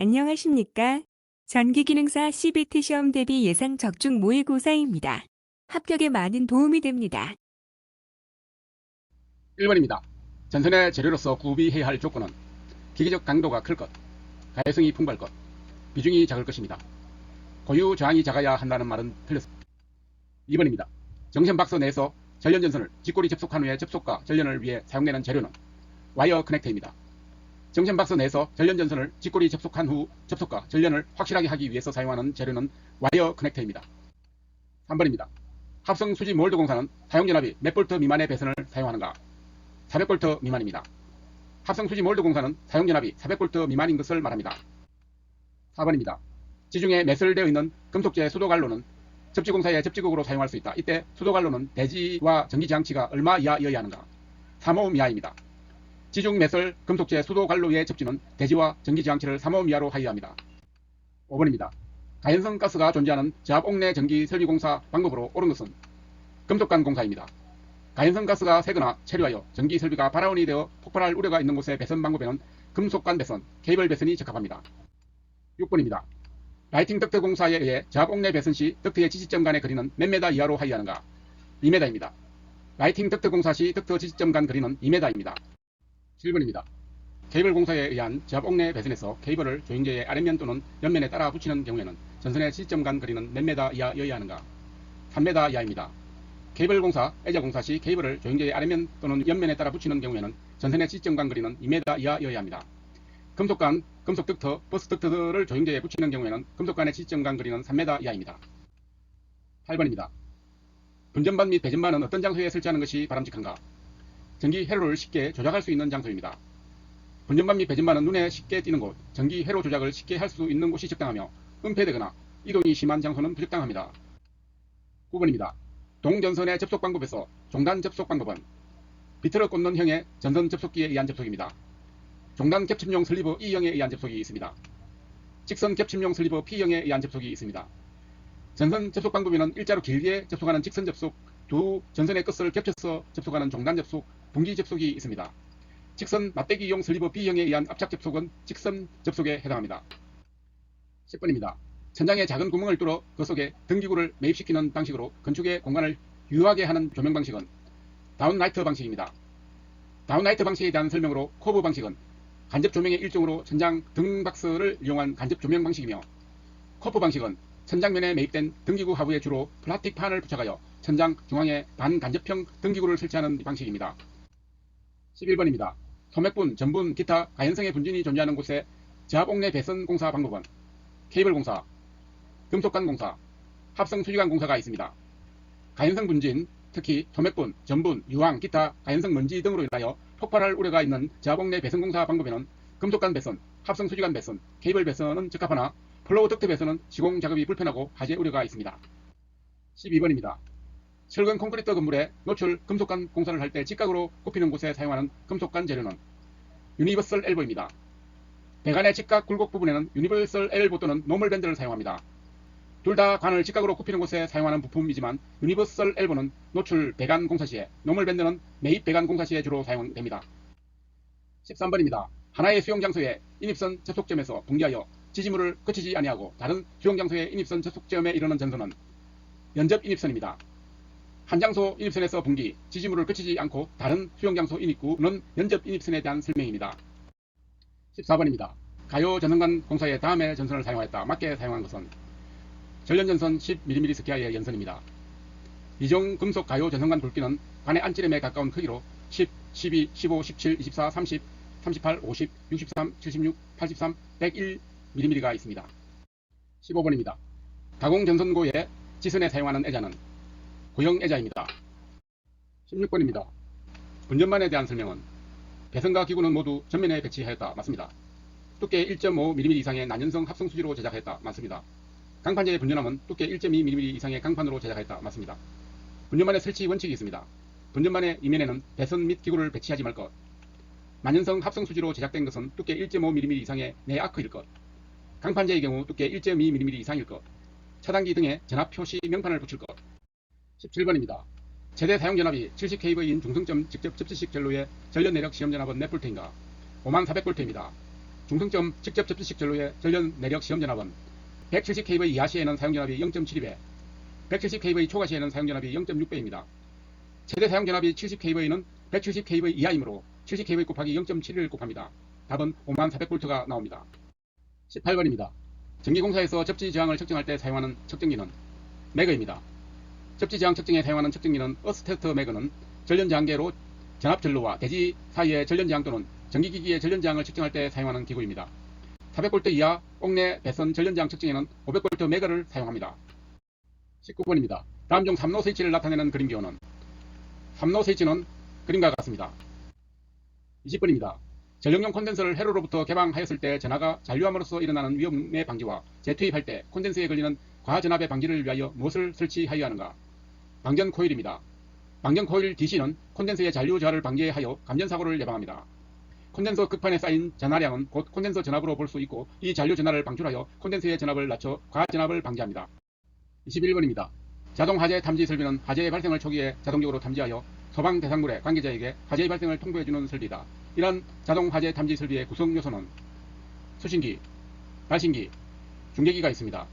안녕하십니까? 전기기능사 CBT 시험 대비 예상 적중 모의고사입니다. 합격에 많은 도움이 됩니다. 1번입니다. 전선의 재료로서 구비해야 할 조건은 기계적 강도가 클 것, 가해성이 풍부할 것, 비중이 작을 것입니다. 고유 저항이 작아야 한다는 말은 틀렸습니다. 2번입니다. 정션박스 내에서 전련전선을 직골이 접속한 후에 접속과 전련을 위해 사용되는 재료는 와이어 커넥터입니다. 정션박스 내에서 전련전선을 직골이 접속한 후 접속과 전련을 확실하게 하기 위해서 사용하는 재료는 와이어 커넥터입니다. 3번입니다. 합성 수지 몰드 공사는 사용전압이 몇 볼트 미만의 배선을 사용하는가? 400볼트 미만입니다. 합성 수지 몰드 공사는 사용전압이 400볼트 미만인 것을 말합니다. 4번입니다. 지중해 매설되어 있는 금속재 수도관로는 접지공사의 접지국으로 사용할 수 있다. 이때 수도관로는 대지와 전기장치가 얼마 이하여야 하는가? 3옴 이하입니다. 지중 매설 금속재 수도관로의 접지는 대지와 전기장치를 3옴 이하로 하여야 합니다. 5번입니다. 가연성 가스가 존재하는 저압 옥내 전기 설비공사 방법으로 옳은 것은 금속관 공사입니다. 가연성 가스가 새거나 체류하여 전기 설비가 발화원이 되어 폭발할 우려가 있는 곳의 배선 방법에는 금속관 배선, 케이블 배선이 적합합니다. 6번입니다. 라이팅 덕트 공사에 의해 저압 옥내 배선 시 덕트의 지지점 간의 거리는 몇 m 이하로 하여야 하는가? 2m입니다. 라이팅 덕트 공사 시 덕트 지지점 간 거리는 2m입니다. 7번입니다. 케이블 공사에 의한 저압 옥내 배선에서 케이블을 조형제의 아랫면 또는 옆면에 따라 붙이는 경우에는 전선의 지지점 간 거리는 몇 m 이하여야 하는가? 3m 이하입니다. 케이블 공사, 애자 공사 시 케이블을 조형제의 아랫면 또는 옆면에 따라 붙이는 경우에는 전선의 지지점 간 거리는 2m 이하여야 합니다. 금속관, 금속 덕터, 버스 덕터를 조형제에 붙이는 경우에는 금속관의 지지점 간 거리는 3m 이하입니다. 8번입니다. 분전반 및 배전반은 어떤 장소에 설치하는 것이 바람직한가? 전기 회로를 쉽게 조작할 수 있는 장소입니다. 분전반 및 배전반은 눈에 쉽게 띄는 곳, 전기 회로 조작을 쉽게 할 수 있는 곳이 적당하며 은폐되거나 이동이 심한 장소는 부적당합니다. 9번입니다. 동전선의 접속 방법에서 종단 접속 방법은 비틀어 꽂는 형의 전선 접속기에 의한 접속입니다. 종단 겹침용 슬리브 E형에 의한 접속이 있습니다. 직선 겹침용 슬리브 P형에 의한 접속이 있습니다. 전선 접속 방법에는 일자로 길게 접속하는 직선 접속, 두 전선의 끝을 겹쳐서 접속하는 종단 접속, 분기 접속이 있습니다. 직선 맞대기용 슬리브 B형에 의한 압착 접속은 직선 접속에 해당합니다. 10번입니다. 천장에 작은 구멍을 뚫어 그 속에 등기구를 매입시키는 방식으로 건축의 공간을 유하게 하는 조명 방식은 다운라이트 방식입니다. 다운라이트 방식에 대한 설명으로 코브 방식은 간접 조명의 일종으로 천장 등박스를 이용한 간접 조명 방식이며, 커프 방식은 천장면에 매입된 등기구 하부에 주로 플라스틱 판을 부착하여 천장 중앙에 반간접형 등기구를 설치하는 방식입니다. 11번입니다. 소맥분, 전분, 기타 가연성의 분진이 존재하는 곳에 저압 옥내 배선 공사 방법은 케이블 공사, 금속관 공사, 합성 수지관 공사가 있습니다. 가연성 분진, 특히 소맥분, 전분, 유황, 기타 가연성 먼지 등으로 인하여 폭발할 우려가 있는 저압 옥내 배선 공사 방법에는 금속관 배선, 합성 수지관 배선, 케이블 배선은 적합하나 플로우 덕트 배선은 시공 작업이 불편하고 화재 우려가 있습니다. 12번입니다. 철근 콘크리트 건물에 노출 금속관 공사를 할 때 직각으로 꼽히는 곳에 사용하는 금속관 재료는 유니버설 엘보입니다. 배관의 직각 굴곡 부분에는 유니버설 엘보 또는 노멀 밴드를 사용합니다. 둘 다 관을 직각으로 꼽히는 곳에 사용하는 부품이지만 유니버설 엘보는 노출 배관 공사 시에, 노멀 밴드는 매입 배관 공사 시에 주로 사용됩니다. 13번입니다. 하나의 수용 장소에 인입선 접속점에서 붕괴하여 지지물을 거치지 아니하고 다른 수용 장소의 인입선 접속점에 이르는 전선은 연접 인입선입니다. 한 장소 인입선에서 붕괴, 지지물을 거치지 않고 다른 수용 장소 인입구는 연접 인입선에 대한 설명입니다. 14번입니다. 가요 전선관 공사에 다음의 전선을 사용하였다. 맞게 사용한 것은 전련전선 10mm 스퀘어의 연선입니다. 이종 금속 가요 전선관 굵기는 관의 안찌름에 가까운 크기로 10, 12, 15, 17, 24, 30, 38, 50, 63, 76, 83, 101mm가 있습니다. 15번입니다. 가공 전선고의 지선에 사용하는 애자는 구형 애자입니다. 16번입니다. 분전반에 대한 설명은 배선과 기구는 모두 전면에 배치하였다. 맞습니다. 두께 1.5mm 이상의 난연성 합성 수지로 제작하였다. 맞습니다. 강판제의 분전함은 두께 1.2mm 이상의 강판으로 제작하였다. 맞습니다. 분전반의 설치 원칙이 있습니다. 분전반의 이면에는 배선 및 기구를 배치하지 말 것. 난연성 합성 수지로 제작된 것은 두께 1.5mm 이상의 내아크일 것. 강판제의 경우 두께 1.2mm 이상일 것. 차단기 등의 전압 표시 명판을 붙일 것. 17번입니다. 최대 사용 전압이 70kV인 중성점 직접 접지식 전로의 전력 내력 시험 전압은 몇 볼트인가? 5400볼트입니다. 중등점 직접 접지식 전로의 전련 내력 시험 전압은 170kV 이하 시에는 사용전압이 0.72배, 170kV 초과 시에는 사용전압이 0.6배입니다. 최대 사용전압이 70kV는 170kV 이하이므로 70kV 곱하기 0.7을 곱합니다. 답은 5400V가 나옵니다. 18번입니다. 전기공사에서 접지 저항을 측정할 때 사용하는 측정기는 매거입니다. 접지 저항 측정에 사용하는 측정기는 어스테터 매거는 전련 저항계로 전압 전로와 대지 사이의 전련 저항 또는 전기기기의 전련 저항을 측정할 때 사용하는 기구입니다. 400V 이하 옥내 배선 전련 저항 측정에는 500V 매거를 사용합니다. 19번입니다. 다음 중 3로 스위치를 나타내는 그림 기호는 3로 스위치는 그림과 같습니다. 20번입니다. 전력용 콘덴서를 회로로부터 개방하였을 때 전하가 잔류함으로써 일어나는 위험의 방지와 재투입할 때 콘덴서에 걸리는 과전압의 방지를 위하여 무엇을 설치하여야 하는가? 방전 코일입니다. 방전 코일 DC는 콘덴서의 잔류 저하를 방지하여 감전사고를 예방합니다. 콘덴서 극판에 쌓인 전하량은 곧 콘덴서 전압으로 볼 수 있고 이 잔류 전하를 방출하여 콘덴서의 전압을 낮춰 과전압을 방지합니다. 21번입니다. 자동 화재 탐지 설비는 화재의 발생을 초기에 자동적으로 탐지하여 소방 대상물의 관계자에게 화재의 발생을 통보해주는 설비이다. 이런 자동 화재 탐지 설비의 구성 요소는 수신기, 발신기, 중계기가 있습니다.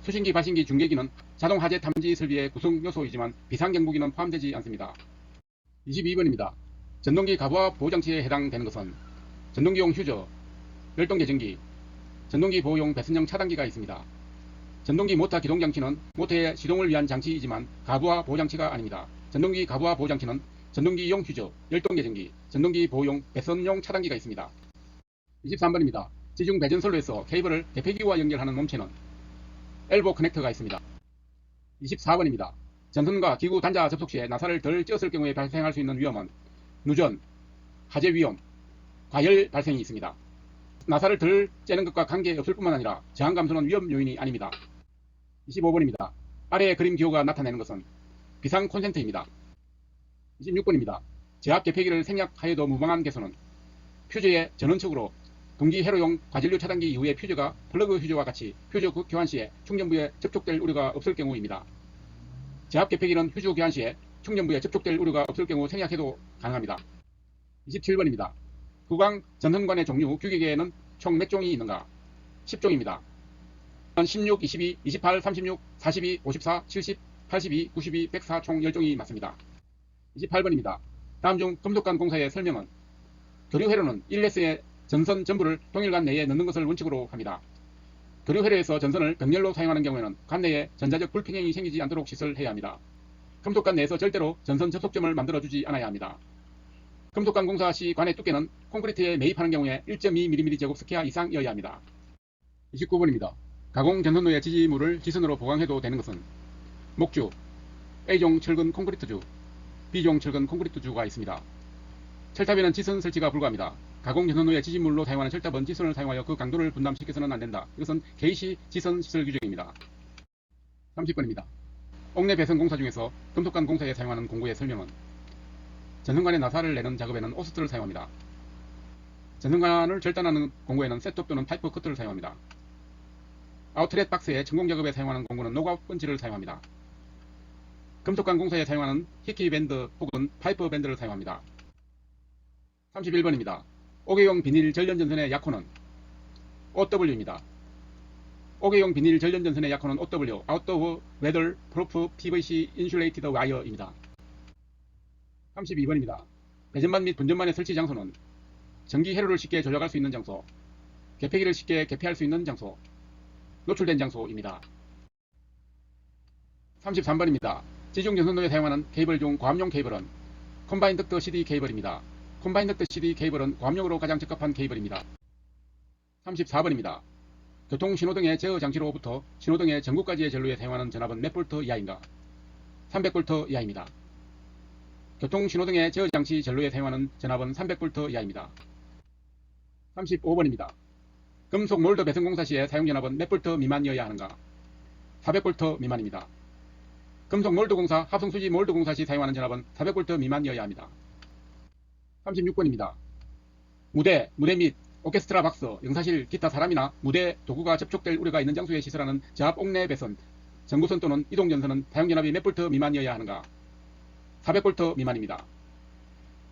수신기, 발신기, 중계기는 자동 화재 탐지 설비의 구성 요소이지만 비상경보기는 포함되지 않습니다. 22번입니다. 전동기 가부화 보호장치에 해당되는 것은 전동기용 휴저, 열동계전기, 전동기 보호용 배선형 차단기가 있습니다. 전동기 모터 기동장치는 모터의 시동을 위한 장치이지만 가부화 보호장치가 아닙니다. 전동기 가부화 보호장치는 전동기용 휴저, 열동계전기, 전동기 보호용 배선용 차단기가 있습니다. 23번입니다. 지중 배전선로에서 케이블을 개폐기구와 연결하는 몸체는 엘보 커넥터가 있습니다. 24번입니다. 전선과 기구 단자 접속 시에 나사를 덜 찧었을 경우에 발생할 수 있는 위험은 누전, 화재 위험, 과열 발생이 있습니다. 나사를 덜 째는 것과 관계없을 뿐만 아니라 저항 감소는 위험 요인이 아닙니다. 25번입니다. 아래의 그림 기호가 나타내는 것은 비상 콘센트입니다. 26번입니다. 제압 개폐기를 생략하여도 무방한 개수는 퓨저의 전원측으로 동기 회로용 과전류 차단기 이후의 퓨저가 플러그 휴저와 같이 퓨저 교환 시에 충전부에 접촉될 우려가 없을 경우입니다. 제압 개폐기는 휴저 교환 시에 충전부에 접촉될 우려가 없을 경우 생략해도 가능합니다. 27번입니다. 후광 전선관의 종류 규격에는 총 몇 종이 있는가? 10종입니다. 16, 22, 28, 36, 42, 54, 70, 82, 92, 104 총 10종이 맞습니다. 28번입니다. 다음 중 금속관 공사의 설명은 교류회로는 1레스의 전선 전부를 동일관 내에 넣는 것을 원칙으로 합니다. 교류회로에서 전선을 병렬로 사용하는 경우에는 관 내에 전자적 불평형이 생기지 않도록 시설해야 합니다. 금속관 내에서 절대로 전선 접속점을 만들어주지 않아야 합니다. 금속관 공사 시 관의 두께는 콘크리트에 매입하는 경우에 1.2mm 제곱스퀘어 이상이어야 합니다. 29번입니다. 가공 전선로의 지지물을 지선으로 보강해도 되는 것은 목주, A종 철근 콘크리트주, B종 철근 콘크리트주가 있습니다. 철탑에는 지선 설치가 불가합니다. 가공 전선로의 지지물로 사용하는 철탑은 지선을 사용하여 그 강도를 분담시켜서는 안된다. 이것은 게이시 지선 시설 규정입니다. 30번입니다. 옥내 배선 공사 중에서 금속관 공사에 사용하는 공구의 설명은 전선관에 나사를 내는 작업에는 오스트를 사용합니다. 전선관을 절단하는 공구에는 셋톱 또는 파이프 커트를 사용합니다. 아웃렛 박스에 전공 작업에 사용하는 공구는 노그아웃 펀치를 사용합니다. 금속관 공사에 사용하는 히키 밴드 혹은 파이프 밴드를 사용합니다. 31번입니다. 옥외용 비닐 전련 전선의 약호는 OW입니다. 옥외용 비닐 전련 전선의 약호는 OW, Outdoor Weather Proof PVC Insulated Wire입니다. 32번입니다. 배전반 및 분전반의 설치 장소는 전기 회로를 쉽게 조작할 수 있는 장소, 개폐기를 쉽게 개폐할 수 있는 장소, 노출된 장소입니다. 33번입니다. 지중 전선로에 사용하는 케이블 중 고압용 케이블은 콤바인 덕트 CD 케이블입니다. 콤바인 덕트 CD 케이블은 고압용으로 가장 적합한 케이블입니다. 34번입니다. 교통 신호등의 제어 장치로부터 신호등의 전구까지의 전로에 사용하는 전압은 몇 볼트 이하인가? 300볼트 이하입니다. 교통 신호등의 제어 장치 전로에 사용하는 전압은 300볼트 이하입니다. 35번입니다. 금속 몰드 배선 공사 시에 사용 전압은 몇 볼트 미만이어야 하는가? 400볼트 미만입니다. 금속 몰드 공사, 합성수지 몰드 공사 시 사용하는 전압은 400볼트 미만이어야 합니다. 36번입니다. 무대 및 오케스트라 박스, 영사실, 기타 사람이나 무대, 도구가 접촉될 우려가 있는 장소에 시설하는 저압 옥내 배선, 전구선 또는 이동전선은 사용 전압이 몇 볼트 미만이어야 하는가? 400볼트 미만입니다.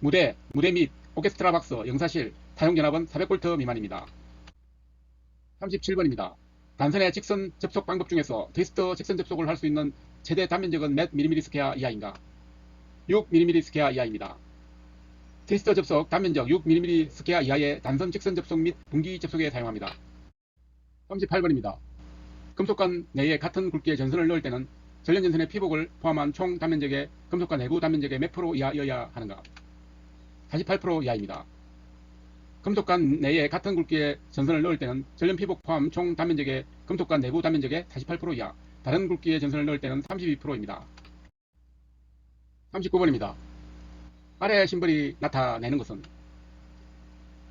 무대 및 오케스트라 박스, 영사실, 사용 전압은 400볼트 미만입니다. 37번입니다. 단선의 직선 접속 방법 중에서 트위스터 직선 접속을 할 수 있는 최대 단면적은 몇 mm 스퀘어 이하인가? 6mm 스퀘어 이하입니다. 트위스터 접속 단면적 6mm 스퀘어 이하의 단선 직선 접속 및 분기 접속에 사용합니다. 38번입니다. 금속관 내에 같은 굵기의 전선을 넣을 때는 전len전선의 피복을 포함한 총 단면적의 금속관 내부 단면적의 몇 프로 이하여야 하는가? 48% 이하입니다. 금속관 내에 같은 굵기의 전선을 넣을 때는 전련 피복 포함 총 단면적의 금속관 내부 단면적의 48% 이하, 다른 굵기의 전선을 넣을 때는 32%입니다. 39번입니다. 아래 심벌이 나타내는 것은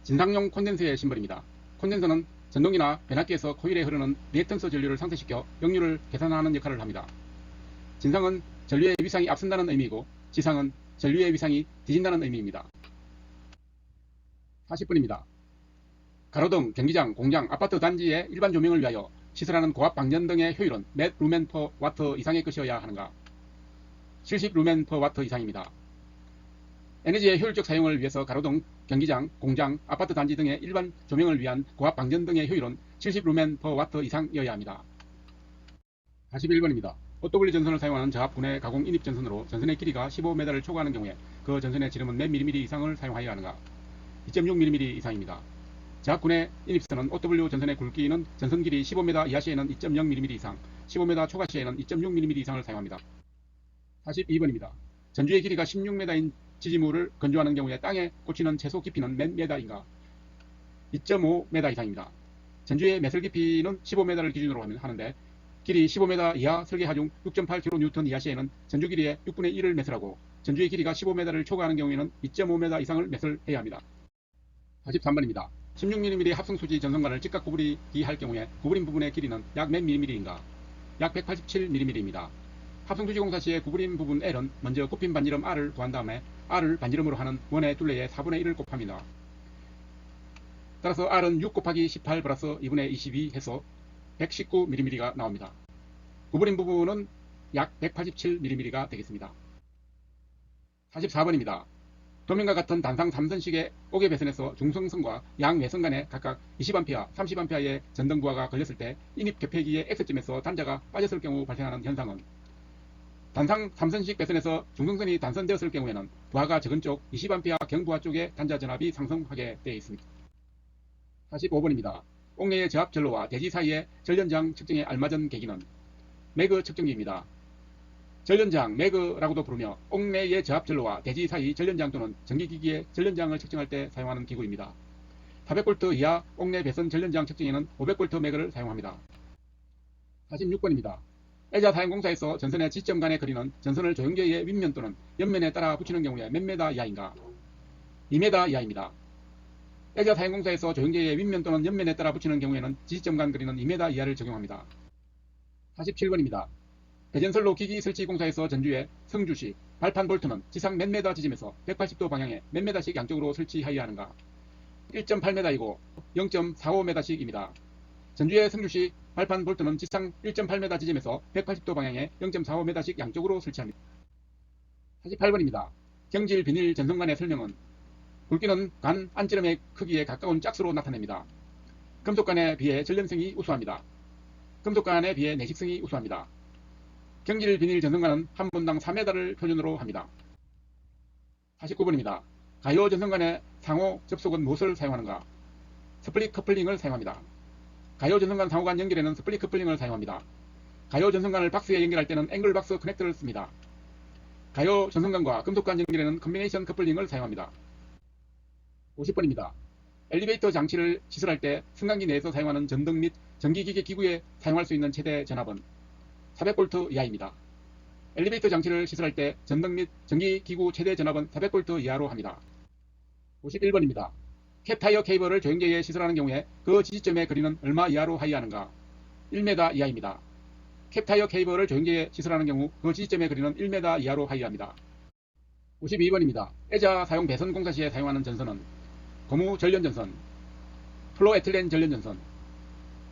진상용 콘덴서의 심벌입니다. 콘덴서는 전동기나 변압기에서 코일에 흐르는 리액턴스 전류를 상쇄시켜 역류를 계산하는 역할을 합니다. 진상은 전류의 위상이 앞선다는 의미이고 지상은 전류의 위상이 뒤진다는 의미입니다. 40번입니다. 가로등, 경기장, 공장, 아파트 단지의 일반 조명을 위하여 시설하는 고압 방전 등의 효율은 몇 루멘 퍼 와트 이상의 것이어야 하는가? 70 루멘 퍼 와트 이상입니다. 에너지의 효율적 사용을 위해서 가로등, 경기장, 공장, 아파트 단지 등의 일반 조명을 위한 고압 방전 등의 효율은 70 루멘 퍼 와트 이상이어야 합니다. 41번입니다. OW 전선을 사용하는 저압군의 가공 인입 전선으로 전선의 길이가 15m를 초과하는 경우에 그 전선의 지름은 몇 mm 이상을 사용하여야 하는가? 2.6mm 이상입니다. 저압군의 인입선은 OW 전선의 굵기는 전선 길이 15m 이하 시에는 2.0mm 이상, 15m 초과 시에는 2.6mm 이상을 사용합니다. 42번입니다. 전주의 길이가 16m인 지지물을 건조하는 경우에 땅에 꽂히는 최소 깊이는 몇 m인가? 2.5m 이상입니다. 전주의 매설 깊이는 15m를 기준으로 하는데 길이 15m 이하 설계 하중 6.8kN 이하 시에는 전주 길이의 6분의 1을 매설하고 전주의 길이가 15m를 초과하는 경우에는 2.5m 이상을 매설해야 합니다. 43번입니다. 16mm 합성수지 전선관을 직각 구부리기 할 경우에 구부린 부분의 길이는 약 몇 mm인가? 약 187mm입니다. 합성수지 공사 시에 구부린 부분 L은 먼저 굽힌 반지름 R을 구한 다음에 R을 반지름으로 하는 원의 둘레의 4분의 1을 곱합니다. 따라서 R은 6 곱하기 18 플러스 2분의 22 해서 119mm가 나옵니다. 구부린 부분은 약 187mm가 되겠습니다. 44번입니다. 도면과 같은 단상 3선식의 옥외 배선에서 중성선과 양외선 간에 각각 20A, 30A의 전등부하가 걸렸을 때 인입 겹해기의 X점에서 단자가 빠졌을 경우 발생하는 현상은 단상 3선식 배선에서 중성선이 단선되었을 경우에는 부하가 적은 쪽 20A 경부하 쪽에 단자 전압이 상승하게 되어 있습니다. 45번입니다. 옥내의 저압 전로와 대지 사이의 전련장 측정에 알맞은 계기는 매그 측정기입니다. 전련장, 매그라고도 부르며 옥내의 저압 전로와 대지 사이 전련장 또는 전기기기의 전련장을 측정할 때 사용하는 기구입니다. 400V 이하 옥내 배선 전련장 측정에는 500V 매그를 사용합니다. 46번입니다. 애자 사용공사에서 전선의 지점 간에 그리는 전선을 조영제의 윗면 또는 옆면에 따라 붙이는 경우에 몇 m 이하인가? 2m 이하입니다. 애자 사용공사에서 조영제의 윗면 또는 옆면에 따라 붙이는 경우에는 지점 간 그리는 2m 이하를 적용합니다. 47번입니다. 배전선로 기기 설치 공사에서 전주에 성주시 발판 볼트는 지상 몇 m 지점에서 180도 방향에 몇 m씩 양쪽으로 설치하여야 하는가? 1.8m이고 0.45m씩입니다. 전주의 성주시 발판 볼트는 지상 1.8m 지점에서 180도 방향에 0.45m씩 양쪽으로 설치합니다. 48번입니다. 경질 비닐 전선관의 설명은 굵기는 관 안지름의 크기에 가까운 짝수로 나타냅니다. 금속관에 비해 전렴성이 우수합니다. 금속관에 비해 내식성이 우수합니다. 경질 비닐 전선관은 한 분당 4m를 표준으로 합니다. 49번입니다. 가요 전선관의 상호 접속은 무엇을 사용하는가? 스플릿 커플링을 사용합니다. 가요 전선관 상호간 연결에는 스플릿 커플링을 사용합니다. 가요 전선관을 박스에 연결할 때는 앵글 박스 커넥터를 씁니다. 가요 전선관과 금속관 연결에는 컨비네이션 커플링을 사용합니다. 50번입니다. 엘리베이터 장치를 시설할 때 승강기 내에서 사용하는 전등 및 전기기계 기구에 사용할 수 있는 최대 전압은 400V 이하입니다. 엘리베이터 장치를 시설할 때 전등 및 전기기구 최대 전압은 400V 이하로 합니다. 51번입니다. 캡타이어 케이블을 조영제에 시설하는 경우에 그 지지점에 거리는 얼마 이하로 하여야 하는가? 1m 이하입니다. 캡타이어 케이블을 조영제에 시설하는 경우 그 지지점에 거리는 1m 이하로 하여야 합니다. 52번입니다. 애자 사용 배선 공사 시에 사용하는 전선은 고무 전련전선, 플로에틸렌 전련전선,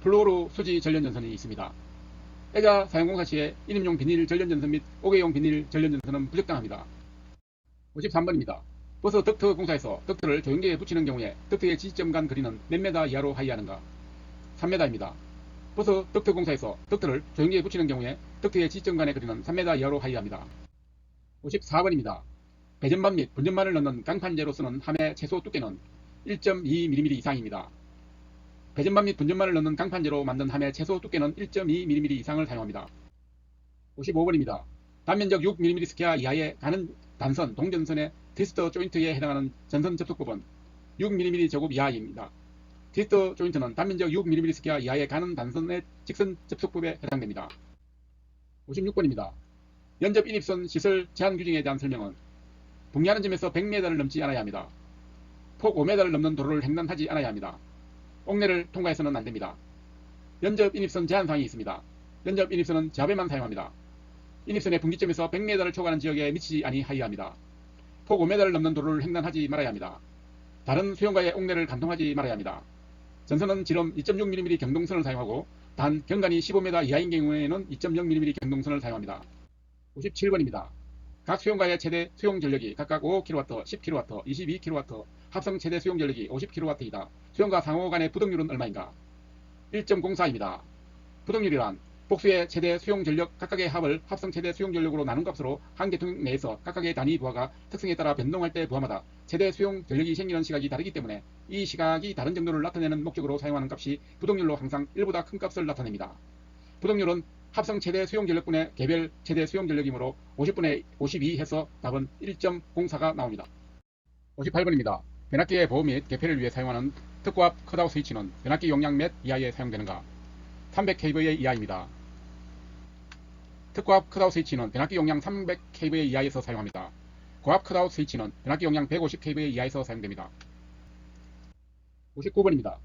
플로로 수지 전련전선이 있습니다. 애자 사용공사 시에 인임용 비닐 전련전선 및 옥외용 비닐 전련전선은 부적당합니다. 53번입니다. 버스 덕트 공사에서 덕트를 조영제에 붙이는 경우에 덕트의 지지점 간 거리는 몇 m 이하로 하여야 하는가? 3m입니다. 버스 덕트 공사에서 덕트를 조형기에 붙이는 경우에 덕트의 지점간에 그리는 3m 이하로 하이합니다. 54번입니다. 배전반 및 분전반을 넣는 강판재로 쓰는 함의 최소 두께는 1.2mm 이상입니다. 배전반 및 분전반을 넣는 강판재로 만든 함의 최소 두께는 1.2mm 이상을 사용합니다. 55번입니다. 단면적 6mm 스퀘어 이하의 가는 단선, 동전선의 트위스터 조인트에 해당하는 전선 접속법은 6mm 제곱 이하입니다. 트위스터 조인트는 단면적 6mm 스퀘어 이하의 가는 단선의 직선 접속법에 해당됩니다. 56번입니다. 연접 인입선 시설 제한 규정에 대한 설명은 동의하는 점에서 100m를 넘지 않아야 합니다. 폭 5m를 넘는 도로를 횡단하지 않아야 합니다. 옥내를 통과해서는 안됩니다. 연접 인입선 제한사항이 있습니다. 연접 인입선은 제압에만 사용합니다. 인입선의 분기점에서 100m를 초과하는 지역에 미치지 아니하여야 합니다. 폭 5m를 넘는 도로를 횡단하지 말아야 합니다. 다른 수용과의 옥내를 간통하지 말아야 합니다. 전선은 지름 2.6mm 경동선을 사용하고 단 경관이 15m 이하인 경우에는 2.0mm 경동선을 사용합니다. 57번입니다. 각 수용과의 최대 수용 전력이 각각 5kW, 10kW, 22kW, 합성 최대 수용 전력이 50kW이다. 수용과 상호 간의 부덕률은 얼마인가? 1.04입니다. 부덕률이란 복수의 최대 수용 전력 각각의 합을 합성 최대 수용 전력으로 나눈 값으로 한 계통 내에서 각각의 단위 부하가 특성에 따라 변동할 때 부하마다 최대 수용 전력이 생기는 시각이 다르기 때문에 이 시각이 다른 정도를 나타내는 목적으로 사용하는 값이 부덕률로 항상 1보다 큰 값을 나타냅니다. 부덕률은 합성 최대 수용 전력분의 개별 최대 수용 전력이므로 50분의 52 해서 답은 1.04가 나옵니다. 58번입니다. 변압기의 보호 및 개폐를 위해 사용하는 특고압 컷아웃 스위치는 변압기 용량 몇 이하에 사용되는가? 300kVA 이하입니다. 특고압 컷아웃 스위치는 변압기 용량 300kVA 이하에서 사용합니다. 고압 컷아웃 스위치는 변압기 용량 150kVA 이하에서 사용됩니다. 59번입니다.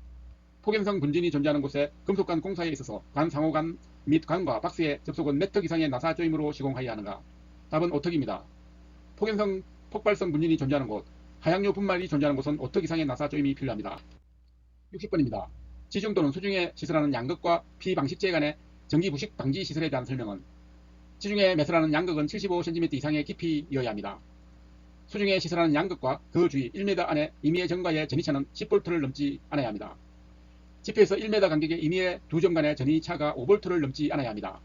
폭연성 분진이 존재하는 곳에 금속관 공사에 있어서 관 상호관 및 관과 박스의 접속은 몇 턱 이상의 나사 조임으로 시공하여야 하는가? 답은 5턱입니다. 폭연성 폭발성 분진이 존재하는 곳, 하향료 분말이 존재하는 곳은 5턱 이상의 나사 조임이 필요합니다. 60번입니다. 지중 또는 수중에 시설하는 양극과 피방식제 간의 전기 부식 방지 시설에 대한 설명은 지중에 매설하는 양극은 75cm 이상의 깊이여야 합니다. 수중에 시설하는 양극과 그 주위 1m 안에 임의의 점과의 전이차는 10V를 넘지 않아야 합니다. 지표에서 1m 간격의 임의의 두 점 간의 전이차가 5V를 넘지 않아야 합니다.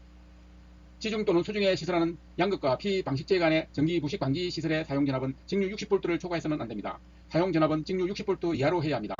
지중 또는 수중에 시설하는 양극과 피방식제 간의 전기 부식 방지 시설의 사용 전압은 직류 60V를 초과해서는 안됩니다. 사용 전압은 직류 60V 이하로 해야 합니다.